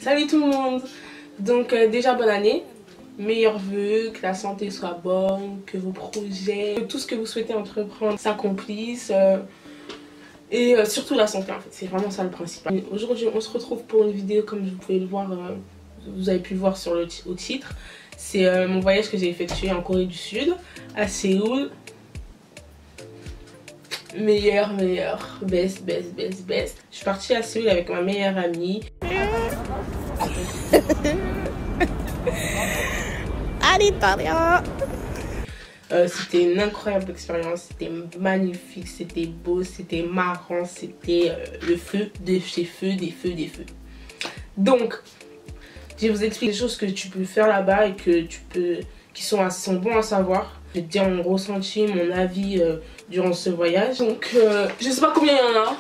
Salut tout le monde. Donc déjà bonne année, meilleurs vœux, que la santé soit bonne, que vos projets, que tout ce que vous souhaitez entreprendre s'accomplisse et surtout la santé en fait, c'est vraiment ça le principal. Aujourd'hui on se retrouve pour une vidéo comme vous pouvez le voir, vous avez pu le voir sur au titre. C'est mon voyage que j'ai effectué en Corée du Sud, à Séoul. Meilleur, best. Je suis partie à Séoul avec ma meilleure amie. C'était une incroyable expérience, c'était magnifique, c'était beau, c'était marrant, c'était le feu de chez feu, des feux. Donc, je vais vous expliquer les choses que tu peux faire là-bas et que qui sont bons à savoir. Je vais te dire mon ressenti, mon avis durant ce voyage. Donc, je sais pas combien il y en a,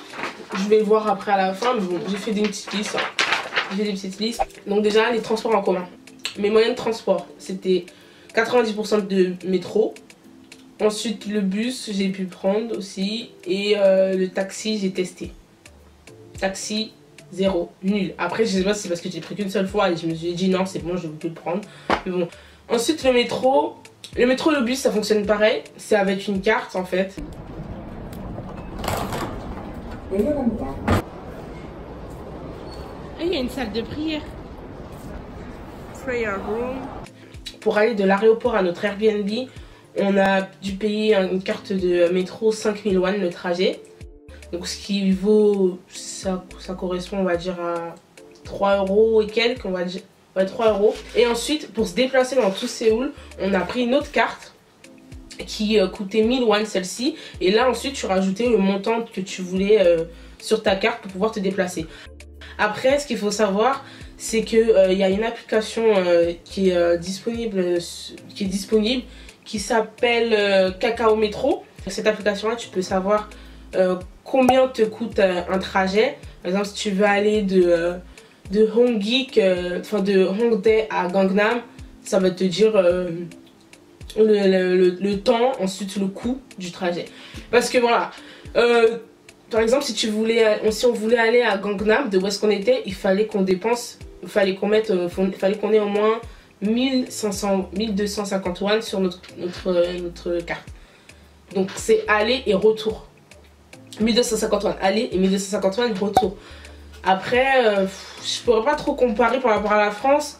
je vais voir après à la fin, mais bon, j'ai fait des petites listes. Donc déjà, les transports en commun. Mes moyens de transport, c'était 90% de métro. Ensuite, le bus, j'ai pu prendre aussi. Et le taxi, j'ai testé. Taxi, 0, nul. Après, je sais pas si c'est parce que j'ai pris qu'une seule fois et je me suis dit non, c'est bon, je vais plus le prendre. Mais bon. Ensuite, le métro et le bus, ça fonctionne pareil. C'est avec une carte en fait. Il y a une salle de prière. Prayer room. Pour aller de l'aéroport à notre Airbnb, on a dû payer une carte de métro 5000 won le trajet. Donc ce qui vaut, ça correspond on va dire à 3 € et quelques, on va dire. Ouais, 3 €. Et ensuite, pour se déplacer dans tout Séoul, on a pris une autre carte qui coûtait 1000 won celle-ci. Et là ensuite, tu rajoutais le montant que tu voulais sur ta carte pour pouvoir te déplacer. Après, ce qu'il faut savoir, c'est que y a une application qui est disponible, qui s'appelle Kakao Métro. Cette application-là, tu peux savoir combien te coûte un trajet. Par exemple, si tu veux aller de Hongdae à Gangnam, ça va te dire le temps, ensuite le coût du trajet. Parce que voilà, par exemple, si on voulait aller à Gangnam, de où est-ce qu'on était, il fallait qu'on dépense, il fallait qu'on ait au moins 1250 won sur notre carte. Donc c'est aller et retour. 1250 won aller et 1250 won retour. Après, je pourrais pas trop comparer par rapport à la France.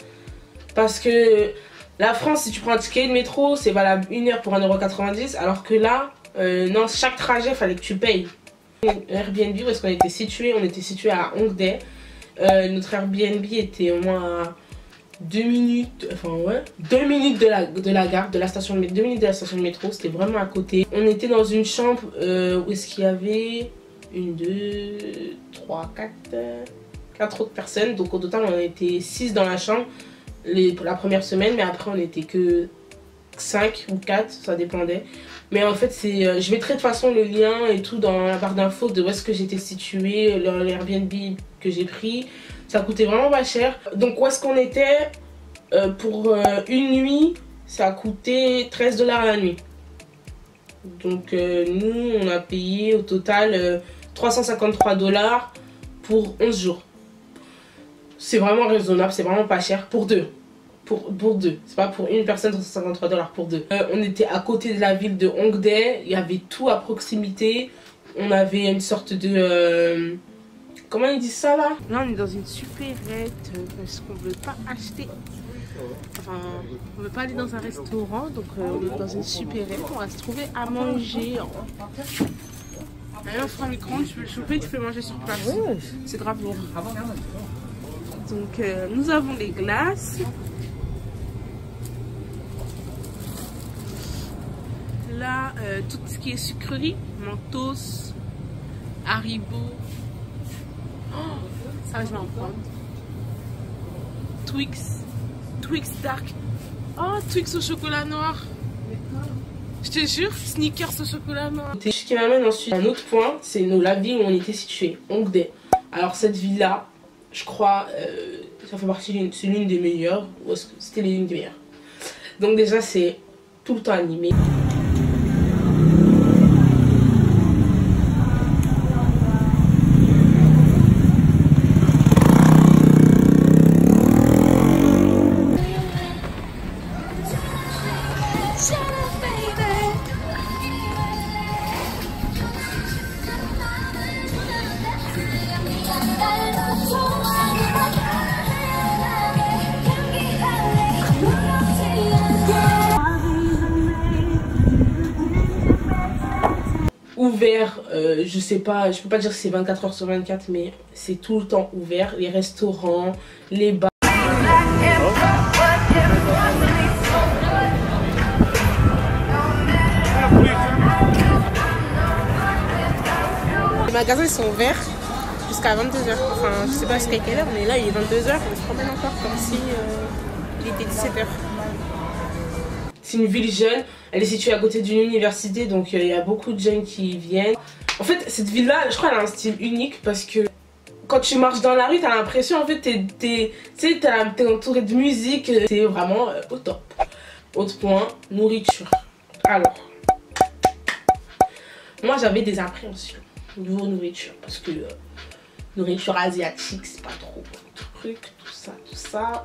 Parce que la France, si tu prends un ticket de métro, c'est valable 1 heure pour 1,90 €. Alors que là, non, chaque trajet, il fallait que tu payes. Airbnb, où est-ce qu'on était situé? On était situé à Hongdae. Notre Airbnb était au moins à 2 minutes, enfin ouais, 2 minutes de la gare, de la station de métro, 2 minutes de la station de métro, c'était vraiment à côté. On était dans une chambre où est-ce qu'il y avait 1, 2, 3, 4 autres personnes. Donc au total, on était 6 dans la chambre pour la première semaine, mais après on était que 5 ou 4, ça dépendait. Mais en fait, je mettrai de toute façon le lien et tout dans la barre d'infos de où est-ce que j'étais située, l'Airbnb que j'ai pris. Ça coûtait vraiment pas cher. Donc où est-ce qu'on était pour une nuit, ça a coûté 13 $ la nuit. Donc nous, on a payé au total 353 $ pour 11 jours. C'est vraiment raisonnable, c'est vraiment pas cher pour deux. Pour deux, c'est pas pour une personne, 353 $ pour deux. On était à côté de la ville de Hongdae, il y avait tout à proximité. On avait une sorte de... comment ils disent ça là? Là on est dans une supérette parce qu'on veut pas acheter. Enfin, on veut pas aller dans un restaurant, donc on est dans une supérette. On va se trouver à manger. Un four à micro-ondes, tu peux le choper, tu peux manger sur place. Ouais. C'est grave lourd. Donc nous avons les glaces. Là, tout ce qui est sucrerie, Mentos, Haribo. Oh, ça je vais en prendre. Twix Dark. Oh, Twix au chocolat noir. Je te jure, Snickers au chocolat noir. Ce qui m'amène ensuite à un autre point, c'est la ville où on était situé, Hongdae. Alors cette ville là, je crois, ça fait partie, c'est l'une des meilleures. C'était l'une des meilleures. Donc déjà c'est tout le temps animé. Ouvert, je sais pas, je peux pas dire que c'est 24 heures sur 24, mais c'est tout le temps ouvert. Les restaurants, les bars. Les magasins ils sont ouverts jusqu'à 22h. Enfin, je sais pas jusqu'à quelle heure, mais là il est 22h, on se promène encore comme si il était 17h. C'est une ville jeune, elle est située à côté d'une université, donc il y a beaucoup de jeunes qui viennent. En fait, cette ville-là, je crois qu'elle a un style unique parce que quand tu marches dans la rue, t'as l'impression en fait t'es entouré de musique, c'est vraiment au top. Autre point, nourriture. Alors, moi j'avais des appréhensions niveau nourriture parce que nourriture asiatique c'est pas trop mon truc, tout ça.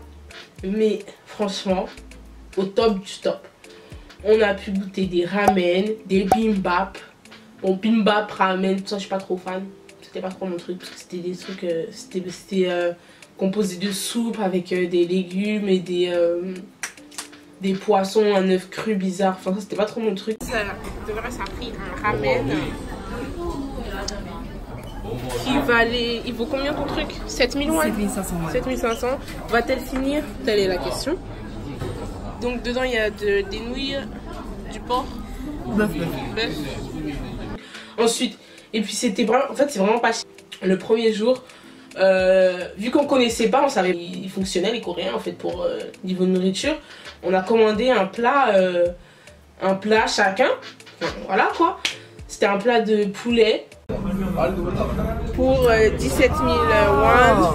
Mais franchement, au top du top. On a pu goûter des ramen, des bimbap. Bon, bimbap, ramen, tout ça, je suis pas trop fan. C'était pas trop mon truc parce que c'était des trucs. C'était composé de soupe avec des légumes et des poissons, un œuf cru bizarre. Enfin, ça, c'était pas trop mon truc. Ça a pris un ramen qui valait. Il vaut combien ton truc? 7000 won? 7500. 7500. Va-t-elle finir? Telle est la question. Donc dedans il y a des nouilles, du porc, Bœuf. Ensuite, et puis c'était vraiment, en fait c'est vraiment pas cher. Le premier jour, vu qu'on connaissait pas, on savait ils fonctionnaient les Coréens en fait pour niveau de nourriture. On a commandé un plat chacun, enfin, voilà quoi. C'était un plat de poulet pour 17 000 won.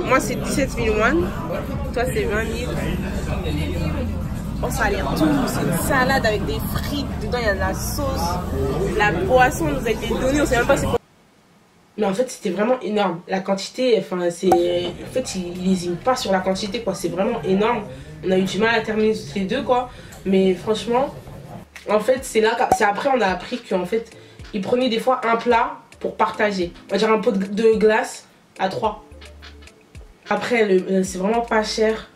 Moi c'est 17 000 won, toi c'est 20 000. Oh, ça a l'air tout, c'est une salade avec des frites, dedans il y a de la sauce, la boisson nous a été donnée, on sait même pas c'est quoi. Mais en fait c'était vraiment énorme, la quantité, enfin c'est, en fait ils lésinent pas sur la quantité quoi, c'est vraiment énorme. On a eu du mal à terminer tous les deux quoi, mais franchement, en fait c'est après on a appris qu'en fait ils prenaient des fois un plat pour partager, on va dire un pot de glace à 3. Après c'est vraiment pas cher.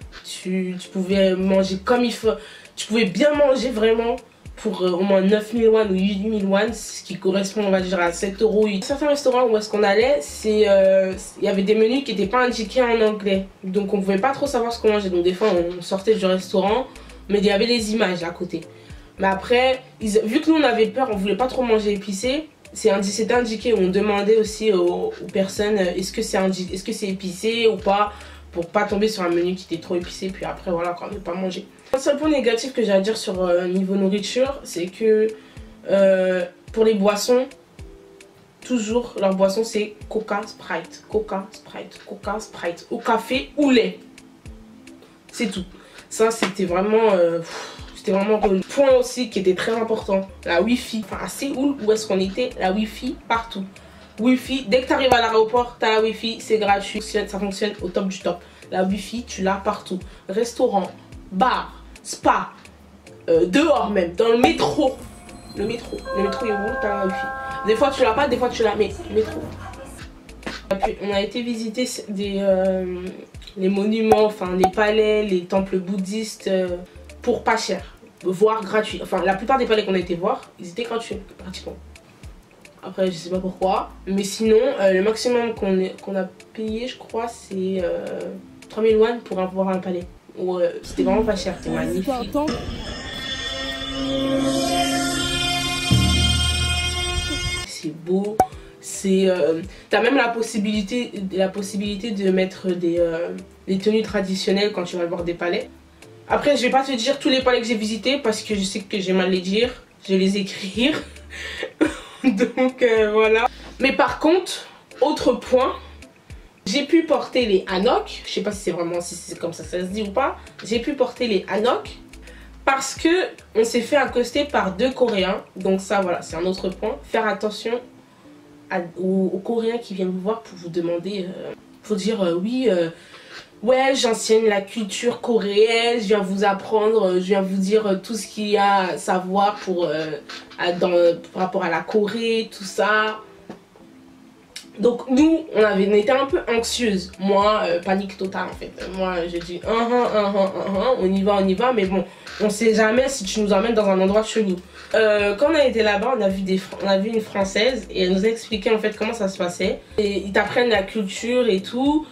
Tu pouvais manger comme il faut. Tu pouvais bien manger vraiment pour au moins 9000 won ou 8000 won, ce qui correspond on va dire à 7 euros. Certains restaurants où est-ce qu'on allait, il y avait des menus qui n'étaient pas indiqués en anglais. Donc on pouvait pas trop savoir ce qu'on mangeait. Donc des fois on sortait du restaurant, mais il y avait les images à côté. Mais après, vu que nous on avait peur, on voulait pas trop manger épicé. C'était indiqué, on demandait aussi aux personnes est-ce que c'est épicé ou pas, pour pas tomber sur un menu qui était trop épicé, puis après voilà quand on ne pas manger. Le seul point négatif que j'ai à dire sur niveau nourriture, c'est que pour les boissons, toujours leur boisson c'est Coca Sprite, Coca Sprite, Coca Sprite, au café ou lait. C'est tout. Ça c'était vraiment le point aussi qui était très important, la Wi-Fi. Enfin à Séoul où est-ce qu'on était, la Wi-Fi partout. Wi-Fi, dès que tu arrives à l'aéroport, tu as la Wi-Fi, c'est gratuit, ça fonctionne au top du top. La Wi-Fi, tu l'as partout. Restaurant, bar, spa, dehors même, dans le métro. Le métro est bon, tu as la Wi-Fi. Des fois tu l'as pas, des fois tu l'as, mais métro. On a été visiter les monuments, enfin les palais, les temples bouddhistes pour pas cher, voire gratuit. Enfin la plupart des palais qu'on a été voir, ils étaient gratuits pratiquement. Après je sais pas pourquoi, mais sinon le maximum qu'on a payé je crois c'est 3000 won pour avoir un palais. C'était vraiment pas cher, c'était magnifique. C'est beau, t'as même la possibilité de mettre des tenues traditionnelles quand tu vas voir des palais. Après je vais pas te dire tous les palais que j'ai visités parce que je sais que j'ai mal les dire, je vais les écrire. Donc voilà. Mais par contre, autre point, j'ai pu porter les hanok. Je sais pas si c'est vraiment si c'est comme ça se dit ou pas. J'ai pu porter les hanok parce que on s'est fait accoster par 2 Coréens. Donc ça voilà, c'est un autre point. Faire attention aux Coréens qui viennent vous voir pour vous demander, pour dire oui. Ouais, j'enseigne la culture coréenne, je viens vous apprendre, je viens vous dire tout ce qu'il y a à savoir par rapport à la Corée, tout ça. Donc nous, on était un peu anxieuses. Moi, panique totale en fait. Moi, je dis on y va, mais bon, on sait jamais si tu nous emmènes dans un endroit chelou. Quand on a été là-bas, on a vu une Française et elle nous a expliqué en fait comment ça se passait. Et ils t'apprennent la culture et tout.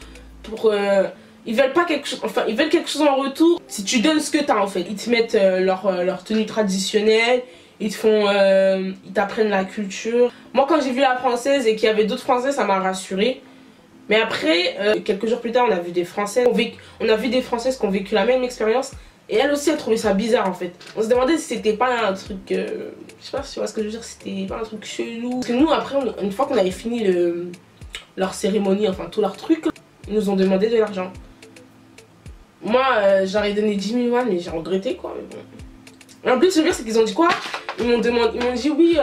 Ils veulent pas quelque chose, enfin ils veulent quelque chose en retour. Si tu donnes ce que t'as en fait, ils te mettent leur tenue traditionnelle. Ils t'apprennent la culture. Moi, quand j'ai vu la Française et qu'il y avait d'autres Français, ça m'a rassurée. Mais après, quelques jours plus tard, on a vu des Françaises. On a vu des Françaises qui ont vécu la même expérience. Et elle aussi, elle trouvait ça bizarre en fait. On se demandait si c'était pas un truc... je sais pas si tu vois ce que je veux dire, c'était pas un truc chelou. Parce que nous, après, une fois qu'on avait fini leur cérémonie, enfin tout leur truc, ils nous ont demandé de l'argent. Moi, j'aurais donné 10 000 won, mais j'ai regretté quoi. Mais bon. Et en plus, le pire, c'est qu'ils ont dit quoi? Ils m'ont dit oui,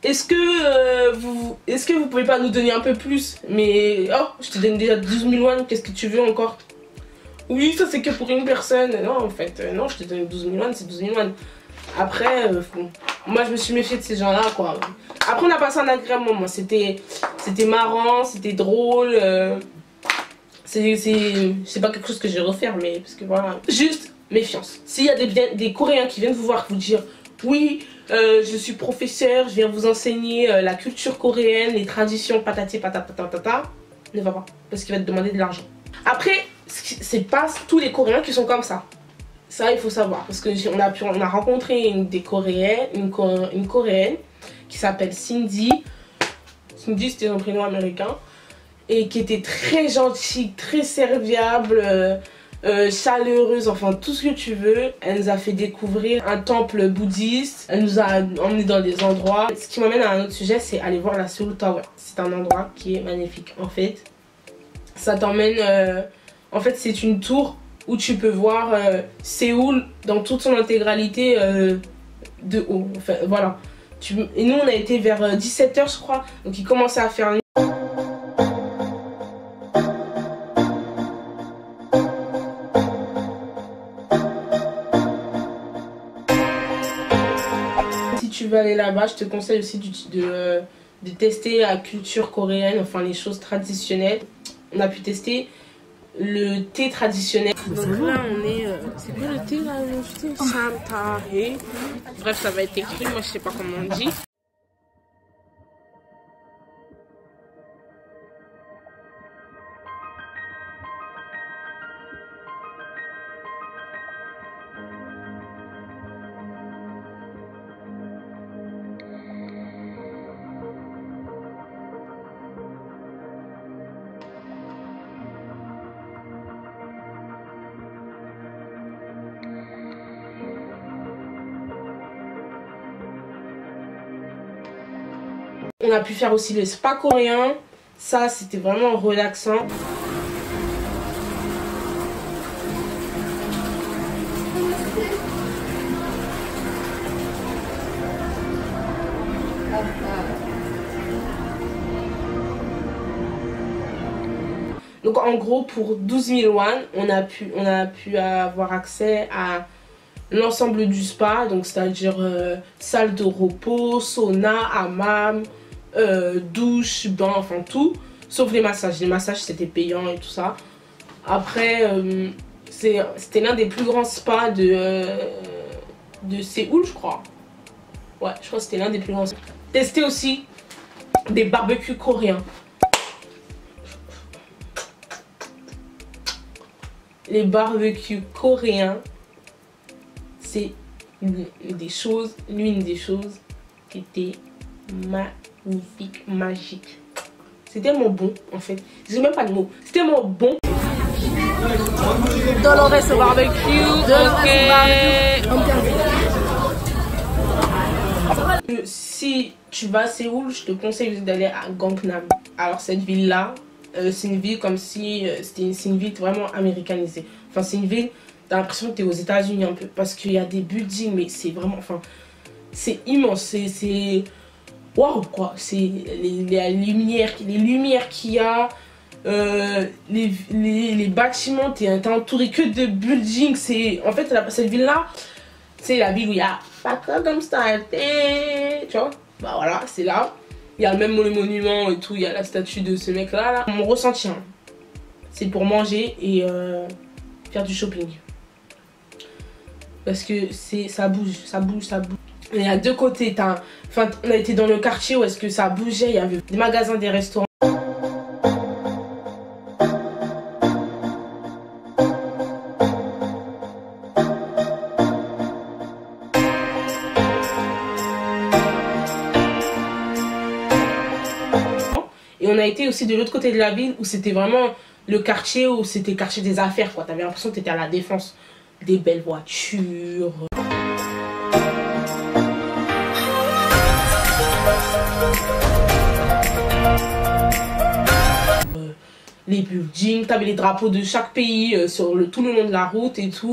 est-ce que vous pouvez pas nous donner un peu plus? Mais oh, je te donne déjà 12 000 won, qu'est-ce que tu veux encore? Oui, ça c'est que pour une personne. Non, en fait, non, je te donne 12 000 won, c'est 12 000 won. Après, moi je me suis méfiée de ces gens-là, quoi. Après, on a passé un agréable moment. C'était marrant, c'était drôle. C'est pas quelque chose que je vais refaire, mais parce que voilà. Juste méfiance. S'il y a des Coréens qui viennent vous voir, vous dire oui, je suis professeur, je viens vous enseigner la culture coréenne, les traditions, patati patata, ne va pas, parce qu'il va te demander de l'argent. Après, c'est pas tous les Coréens qui sont comme ça. Ça, il faut savoir, parce que on a rencontré une Coréenne qui s'appelle Cindy. Cindy, c'était un prénom américain. Et qui était très gentille, très serviable, chaleureuse, enfin tout ce que tu veux. Elle nous a fait découvrir un temple bouddhiste, elle nous a emmenés dans des endroits. Ce qui m'amène à un autre sujet, c'est aller voir la Seoul Tower. C'est un endroit qui est magnifique en fait. Ça t'emmène, en fait c'est une tour où tu peux voir Séoul dans toute son intégralité de haut. Enfin, voilà. Et nous on a été vers 17 h je crois, donc il commençait à faire nuit. Si tu veux aller là-bas, je te conseille aussi de tester la culture coréenne, enfin les choses traditionnelles. On a pu tester le thé traditionnel. Donc là on est... c'est quoi le thé là? Samtahe. Bref, ça va être écrit, moi je sais pas comment on dit. On a pu faire aussi le spa coréen. Ça, c'était vraiment relaxant. Donc en gros, pour 12 000 won, on a pu avoir accès à l'ensemble du spa, donc c'est-à-dire salle de repos, sauna, hammam, douche, bain, enfin tout, sauf les massages. Les massages c'était payant et tout ça. Après, c'était l'un des plus grands spas de Séoul, je crois. Ouais, je crois que c'était l'un des plus grands. Tester aussi des barbecues coréens. Les barbecues coréens, c'est l'une des choses qui était magnifique, magique. C'était tellement bon en fait. J'ai même pas de mots. C'était tellement bon. Dolores au barbecue. Ok. Si tu vas à Séoul, je te conseille d'aller à Gangnam. Alors cette ville là, c'est une ville comme si c'est une ville vraiment américanisée. Enfin c'est une ville, t'as l'impression que t'es aux États-Unis un peu, parce qu'il y a des buildings, mais c'est vraiment, enfin c'est immense, c'est waouh quoi. C'est les lumières qu'il y a, les bâtiments, t'es entouré que de buildings. C'est en fait cette ville là, c'est la ville où il y a pas comme style, tu vois, bah voilà, c'est là. Il y a même le monument et tout, il y a la statue de ce mec-là. Là. Mon ressenti, hein, c'est pour manger et faire du shopping. Parce que ça bouge, ça bouge, ça bouge. Il y a deux côtés. Enfin, on a été dans le quartier où est-ce que ça bougeait. Il y avait des magasins, des restaurants. Et on a été aussi de l'autre côté de la ville où c'était vraiment le quartier où c'était le quartier des affaires, quoi. T'avais l'impression que t'étais à la Défense. Des belles voitures. Les buildings, t'avais les drapeaux de chaque pays sur tout le long de la route et tout.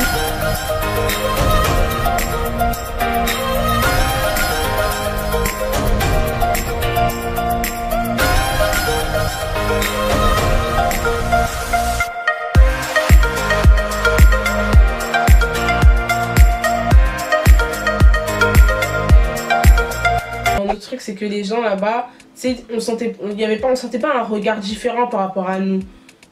Le truc c'est que les gens là-bas, on sentait pas un regard différent par rapport à nous.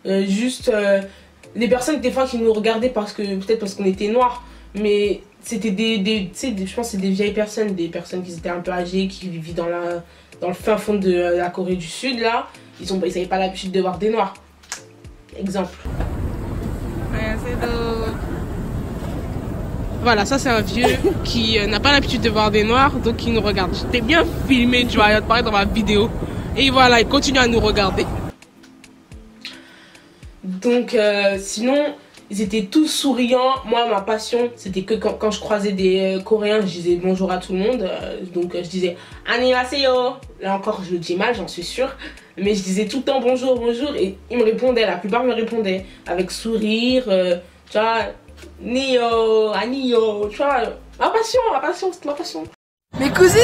Les personnes des fois qui nous regardaient peut-être parce qu'on était noirs, mais c'était je pense que c'est des vieilles personnes, des personnes qui étaient un peu âgées, qui vivaient dans le fin fond de la Corée du Sud là. Ils n'avaient pas l'habitude de voir des noirs. Exemple. Voilà, ça c'est un vieux qui n'a pas l'habitude de voir des noirs, donc il nous regarde. J'étais bien filmé, tu vois, il apparaît dans ma vidéo. Et voilà, il continue à nous regarder. Donc, sinon, ils étaient tous souriants. Moi, ma passion, c'était que quand je croisais des Coréens, je disais bonjour à tout le monde. Donc, je disais annyeonghaseyo. Là encore, je le dis mal, j'en suis sûre. Mais je disais tout le temps bonjour, bonjour. Et ils me répondaient, la plupart me répondaient avec sourire, tu vois. Nio, Anio, tu vois, ma passion, c'est ma passion. Mes cousines.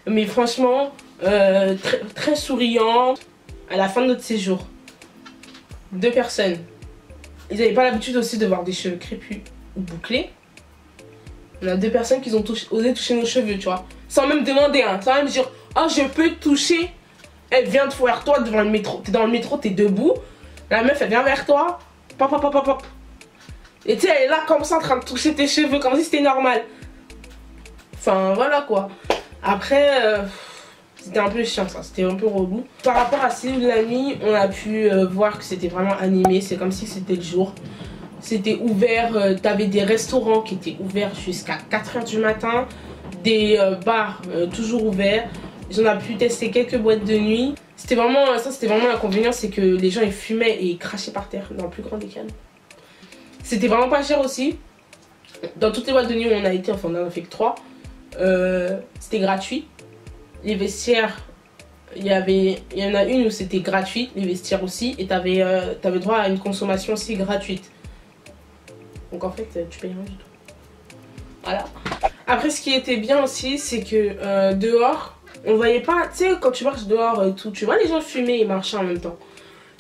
Mais franchement, très, très souriant. À la fin de notre séjour, 2 personnes. Ils n'avaient pas l'habitude aussi de voir des cheveux crépus ou bouclés. On a 2 personnes qui ont osé toucher nos cheveux, tu vois. Sans même demander, hein, sans même dire, oh, je peux te toucher. Elle vient vers toi devant le métro. T'es dans le métro, t'es debout. La meuf, elle vient vers toi. Pop, pop, pop, pop. Et tu sais, elle est là comme ça en train de toucher tes cheveux, comme si c'était normal. Enfin, voilà quoi. Après, c'était un peu chiant ça, c'était un peu relou. Par rapport à Séoul la nuit, on a pu voir que c'était vraiment animé. C'est comme si c'était le jour. C'était ouvert, t'avais des restaurants qui étaient ouverts jusqu'à 4 h du matin. Des bars toujours ouverts. On a pu tester quelques boîtes de nuit. C'était vraiment l'inconvénient, c'est que les gens ils fumaient et ils crachaient par terre dans le plus grand des calmes. C'était vraiment pas cher aussi. Dans toutes les boîtes de nuit où on a été, enfin on en a fait que 3, c'était gratuit. Les vestiaires, il y en a une où c'était gratuit, les vestiaires aussi, et t'avais droit à une consommation aussi gratuite. Donc en fait, tu payes rien du tout. Voilà. Après, ce qui était bien aussi, c'est que dehors, on voyait pas, tu sais, quand tu marches dehors et tout, tu vois les gens fumer et marcher en même temps.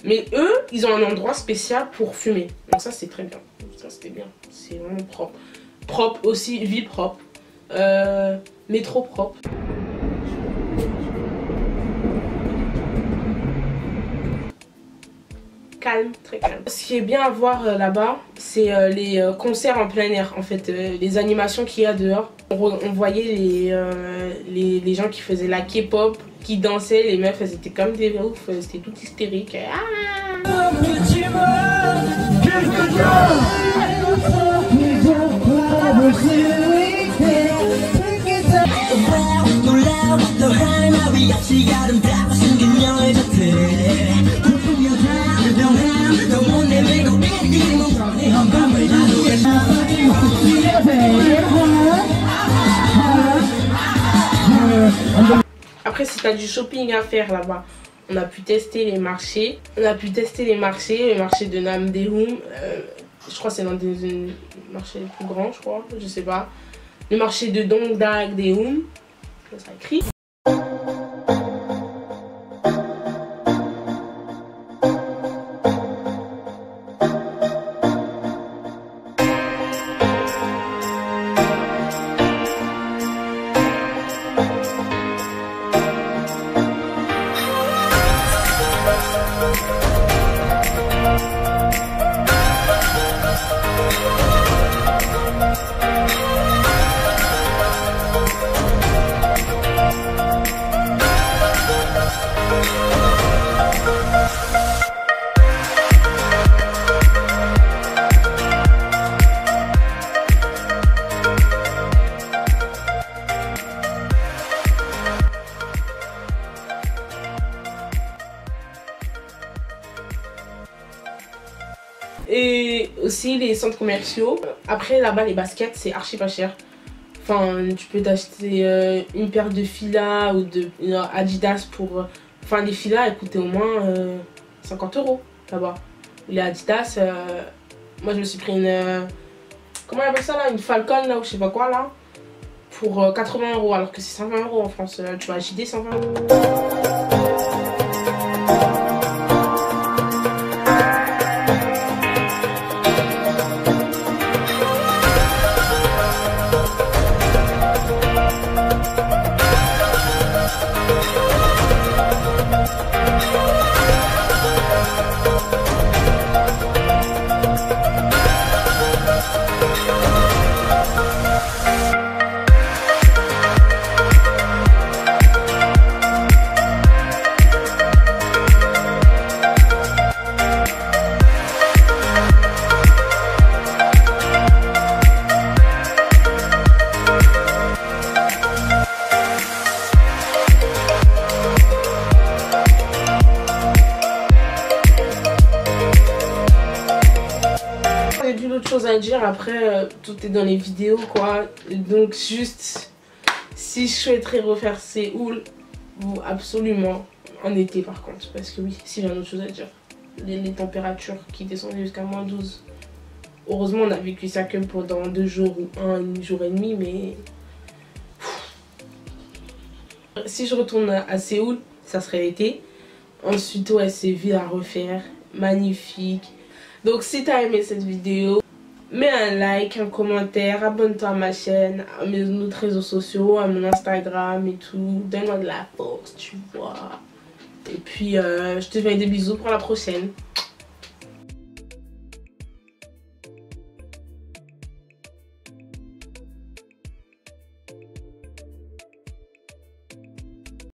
Mais eux, ils ont un endroit spécial pour fumer. Donc ça, c'est très bien. Ça, c'était bien. C'est vraiment propre. Propre aussi, ville propre. Métro propre. Calme, très calme. Ce qui est bien à voir là-bas, c'est les concerts en plein air, en fait, les animations qu'il y a dehors. On voyait les gens qui faisaient la K-pop, qui dansaient, les meufs, elles étaient comme des ouf, c'était tout hystérique. Ah, après, si tu as du shopping à faire là-bas, on a pu tester les marchés. On a pu tester les marchés, le marché de Namdaeum. Je crois que c'est l'un des marchés les plus grands, je crois, je sais pas. Le marché de Dongdaeum, ça écrit. aussi les centres commerciaux. Après là-bas les baskets c'est archi pas cher. Enfin tu peux t'acheter une paire de Fila ou de Adidas pour... Enfin les Fila elles coûtaient au moins 50 € là-bas. Les Adidas, moi je me suis pris une... comment on appelle ça là? Une Falcon là ou je sais pas quoi là. Pour 80 € alors que c'est 120 € en France. Tu vois JD 120 €. J'ai plus d'autres choses à dire, après tout est dans les vidéos quoi, donc juste si je souhaiterais refaire Séoul, absolument en été par contre, parce que oui, si j'ai autre chose à dire, les températures qui descendent jusqu'à -12, heureusement on a vécu ça que pendant 2 jours ou un jour et demi, mais si je retourne à Séoul, ça serait l'été. Ensuite ouais, c'est ville à refaire, magnifique. Donc si t'as aimé cette vidéo, mets un like, un commentaire, abonne-toi à ma chaîne, à mes autres réseaux sociaux, à mon Instagram et tout. Donne-moi de la force, tu vois. Et puis je te fais des bisous pour la prochaine.